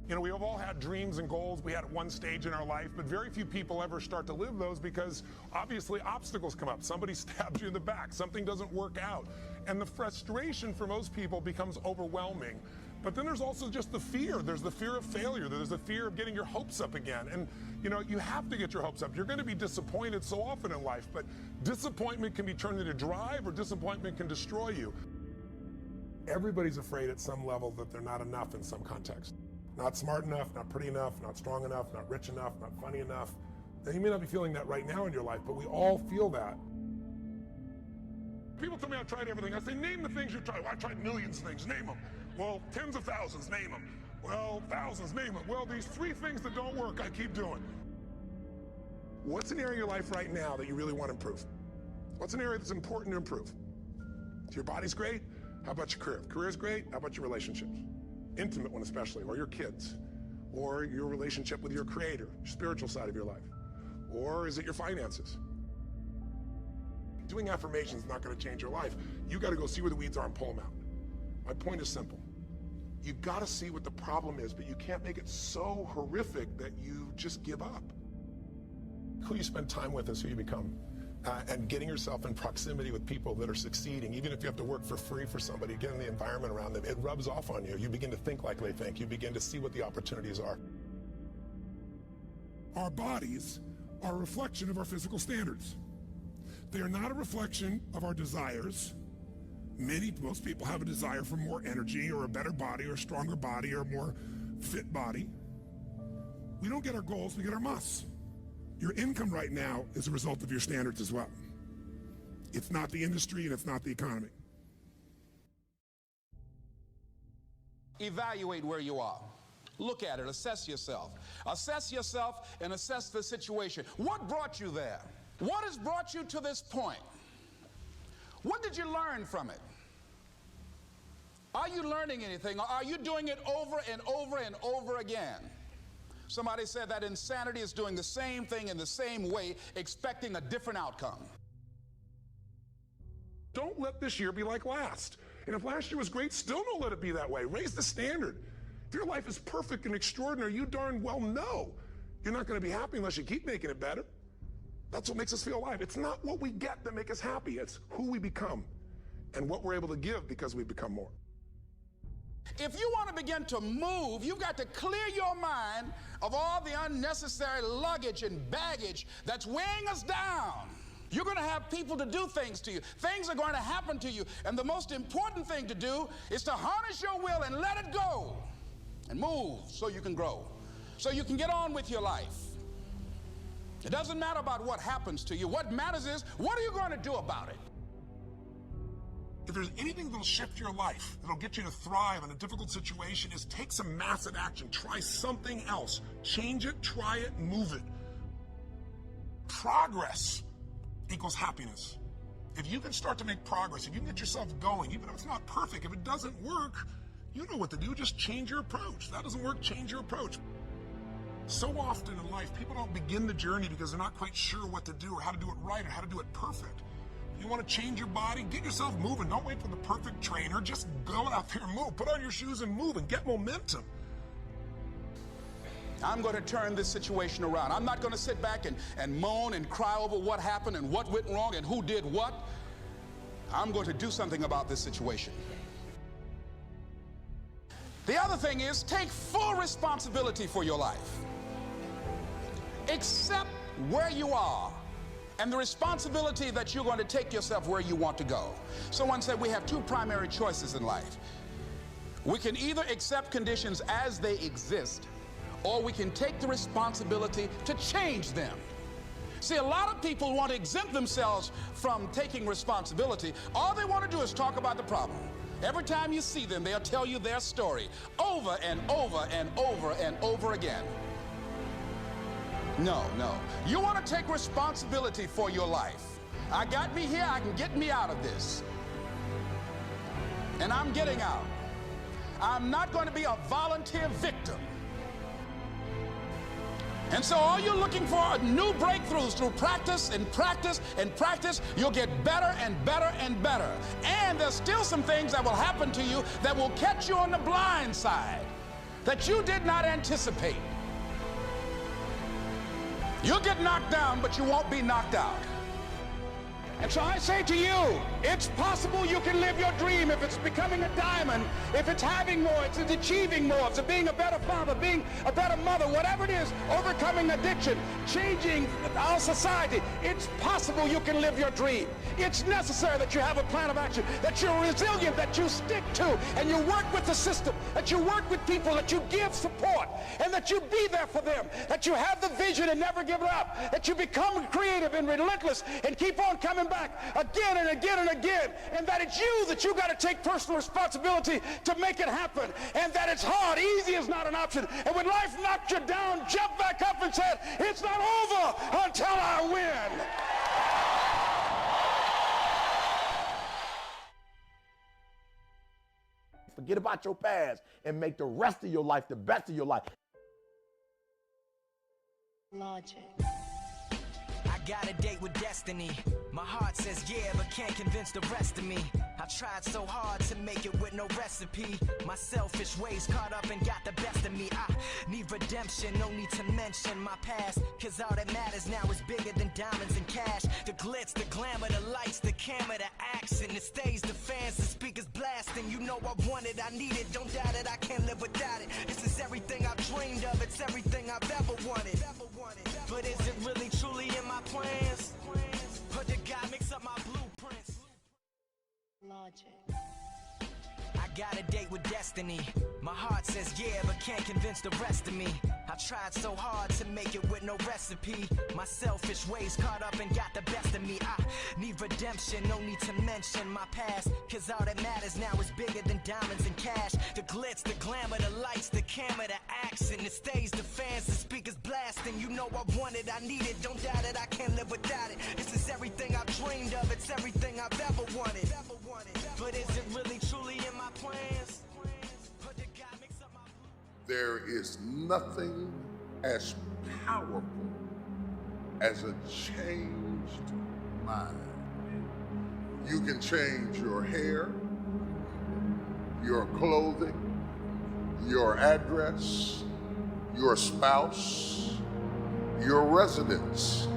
You know, we've all had dreams and goals we had at one stage in our life, but very few people ever start to live those because obviously obstacles come up. Somebody stabs you in the back, something doesn't work out. And the frustration for most people becomes overwhelming. But then there's also just the fear. There's the fear of failure. There's the fear of getting your hopes up again. And, you know, you have to get your hopes up. You're going to be disappointed so often in life, but disappointment can be turned into drive, or disappointment can destroy you. Everybody's afraid at some level that they're not enough in some context. Not smart enough, not pretty enough, not strong enough, not rich enough, not funny enough. Now, you may not be feeling that right now in your life, but we all feel that. People tell me I tried everything. I say, name the things you tried. Well, I tried millions of things, name them. Well, tens of thousands, name them. Well, thousands, name them. Well, these 3 things that don't work, I keep doing. What's an area of your life right now that you really want to improve? What's an area that's important to improve? If your body's great, how about your career? If career's great, how about your relationships? Intimate one especially, or your kids, or your relationship with your creator, your spiritual side of your life, or is it your finances? Doing affirmations is not going to change your life. You got to go see where the weeds are and pull them out. My point is simple. You got to see what the problem is, but you can't make it so horrific that you just give up. Who you spend time with is who you become. And getting yourself in proximity with people that are succeeding, even if you have to work for free for somebody, get in the environment around them, it rubs off on you. You begin to think like they think. You begin to see what the opportunities are. Our bodies are a reflection of our physical standards. They are not a reflection of our desires. Most people have a desire for more energy or a better body or a stronger body or a more fit body. We don't get our goals, we get our musts. Your income right now is a result of your standards as well. It's not the industry and it's not the economy. Evaluate where you are. Look at it, assess yourself. Assess yourself and assess the situation. What brought you there? What has brought you to this point? What did you learn from it? Are you learning anything, or are you doing it over and over and over again? Somebody said that insanity is doing the same thing in the same way, expecting a different outcome. Don't let this year be like last. And if last year was great, still don't let it be that way. Raise the standard. If your life is perfect and extraordinary, you darn well know you're not going to be happy unless you keep making it better. That's what makes us feel alive. It's not what we get that makes us happy. It's who we become and what we're able to give because we become more. If you want to begin to move, you've got to clear your mind of all the unnecessary luggage and baggage that's weighing us down. You're going to have people to do things to you. Things are going to happen to you. And the most important thing to do is to harness your will and let it go and move so you can grow, so you can get on with your life. It doesn't matter about what happens to you. What matters is, what are you going to do about it? If there's anything that'll shift your life, that'll get you to thrive in a difficult situation, is take some massive action. Try something else. Change it, try it, move it. Progress equals happiness. If you can start to make progress, if you can get yourself going, even if it's not perfect, if it doesn't work, you know what to do. Just change your approach. That doesn't work, change your approach. So often in life, people don't begin the journey because they're not quite sure what to do or how to do it right or how to do it perfect. You want to change your body? Get yourself moving. Don't wait for the perfect trainer. Just go out there and move. Put on your shoes and move and get momentum. I'm going to turn this situation around. I'm not going to sit back and moan and cry over what happened and what went wrong and who did what. I'm going to do something about this situation. The other thing is, take full responsibility for your life. Accept where you are and the responsibility that you're going to take yourself where you want to go. Someone said we have 2 primary choices in life. We can either accept conditions as they exist, or we can take the responsibility to change them. See, a lot of people want to exempt themselves from taking responsibility. All they want to do is talk about the problem. Every time you see them, they'll tell you their story over and over and over and over again. No. You want to take responsibility for your life. I got me here, I can get me out of this. And I'm getting out. I'm not going to be a volunteer victim. And so all you're looking for are new breakthroughs through practice and practice and practice. You'll get better and better and better. And there's still some things that will happen to you that will catch you on the blind side that you did not anticipate. You'll get knocked down, but you won't be knocked out. And so I say to you, it's possible you can live your dream if it's becoming a diamond, if it's having more, it's achieving more, it's being a better father, being a better mother, whatever it is, overcoming addiction, changing our society. It's possible you can live your dream. It's necessary that you have a plan of action, that you're resilient, that you stick to, and you work with the system, that you work with people, that you give support, and that you be there for them, that you have the vision and never give it up, that you become creative and relentless and keep on coming back again and again and again, and that it's you that you got to take personal responsibility to make it happen, and that it's hard. Easy is not an option. And when life knocked you down, jump back up and said, it's not over until I win. Forget about your past and make the rest of your life the best of your life. Logic. I got a date with destiny. My heart says yeah, but can't convince the rest of me. I tried so hard to make it with no recipe. My selfish ways caught up and got the best of me. I need redemption, no need to mention my past, cause all that matters now is bigger than diamonds and cash. The glitz, the glamour, the lights, the camera, the action, the stage, the fans, the speakers blasting. You know I want it, I need it, don't doubt it, I can't live without it. This is everything I've dreamed of, it's everything I've ever wanted. But is it really truly in my plans? Or did God mix up my blueprints? Logic. I got a date with destiny. My heart says yeah, but can't convince the rest of me. I tried so hard to make it with no recipe. My selfish ways caught up and got the best of me. I need redemption, no need to mention my past, cause all that matters now is bigger than diamonds and cash. The glitz, the glamour, the lights, the camera, the action, the stage, the fans, the speakers blasting. You know I want it, I need it, don't doubt it, I can't live without it. This is everything I've dreamed of, it's everything I've ever wanted. But is it really truly in my plans? Or did God mix up my There is nothing as powerful as a changed mind. You can change your hair, your clothing, your address, your spouse, your residence.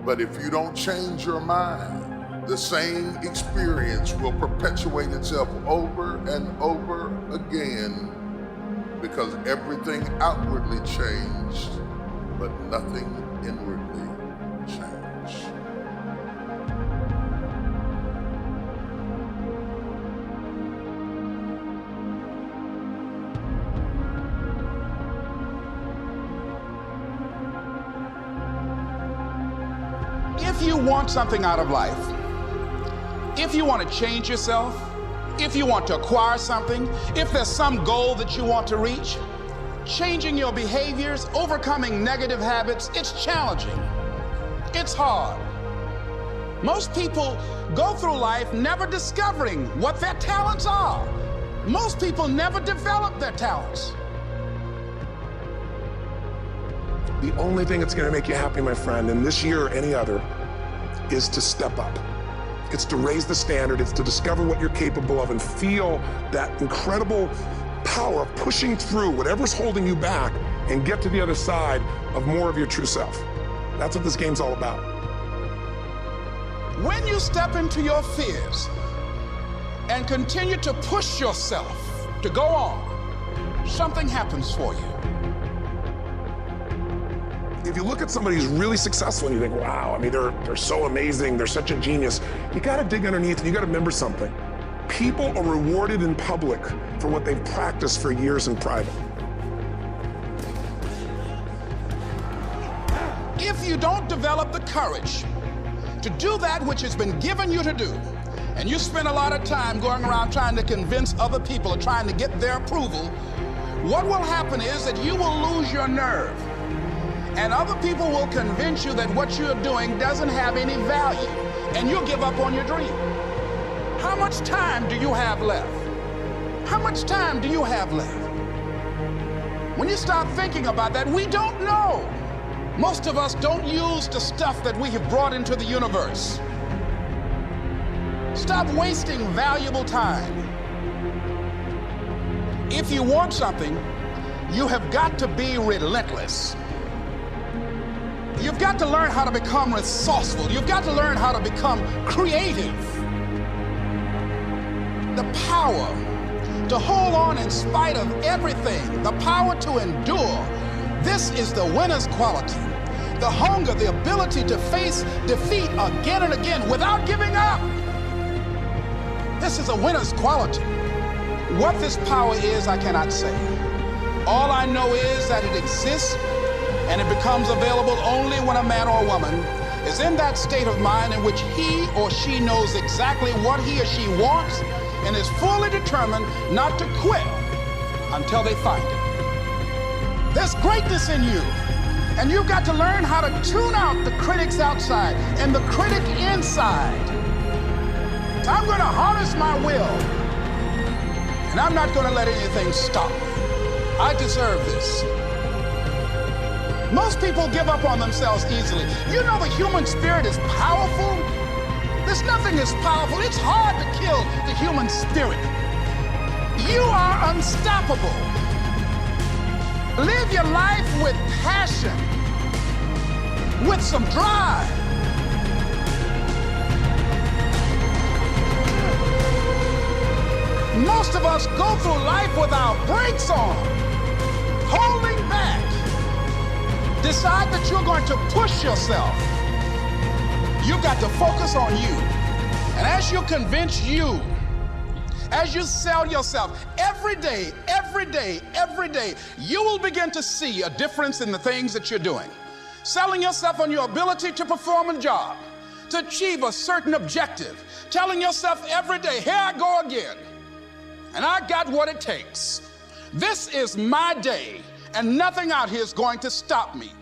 But if you don't change your mind, the same experience will perpetuate itself over and over again, because everything outwardly changed, but nothing inwardly changed. If you want something out of life, if you want to change yourself, if you want to acquire something, if there's some goal that you want to reach, changing your behaviors, overcoming negative habits, it's challenging. It's hard. Most people go through life never discovering what their talents are. Most people never develop their talents. The only thing that's going to make you happy, my friend, in this year or any other, is to step up. It's to raise the standard. It's to discover what you're capable of and feel that incredible power of pushing through whatever's holding you back and get to the other side of more of your true self. That's what this game's all about. When you step into your fears and continue to push yourself to go on, something happens for you. If you look at somebody who's really successful and you think, wow, I mean, they're so amazing, they're such a genius, you gotta dig underneath and you gotta remember something. People are rewarded in public for what they've practiced for years in private. If you don't develop the courage to do that which has been given you to do, and you spend a lot of time going around trying to convince other people or trying to get their approval, what will happen is that you will lose your nerve. And other people will convince you that what you're doing doesn't have any value, and you'll give up on your dream. How much time do you have left? How much time do you have left? When you start thinking about that, we don't know. Most of us don't use the stuff that we have brought into the universe. Stop wasting valuable time. If you want something, you have got to be relentless. You've got to learn how to become resourceful. You've got to learn how to become creative. The power to hold on in spite of everything, the power to endure. This is the winner's quality. The hunger, the ability to face defeat again and again without giving up. This is a winner's quality. What this power is, I cannot say. All I know is that it exists, and it becomes available only when a man or a woman is in that state of mind in which he or she knows exactly what he or she wants and is fully determined not to quit until they find it. There's greatness in you, and you've got to learn how to tune out the critics outside and the critic inside. I'm going to harness my will, and I'm not going to let anything stop me. I deserve this. Most people give up on themselves easily. You know the human spirit is powerful. There's nothing as powerful. It's hard to kill the human spirit. You are unstoppable. Live your life with passion, with some drive. Most of us go through life with our brakes on, holding back. Decide that you're going to push yourself. You've got to focus on you. And as you convince you, as you sell yourself every day, you will begin to see a difference in the things that you're doing. Selling yourself on your ability to perform a job, to achieve a certain objective. Telling yourself every day, here I go again. And I got what it takes. This is my day, and nothing out here is going to stop me.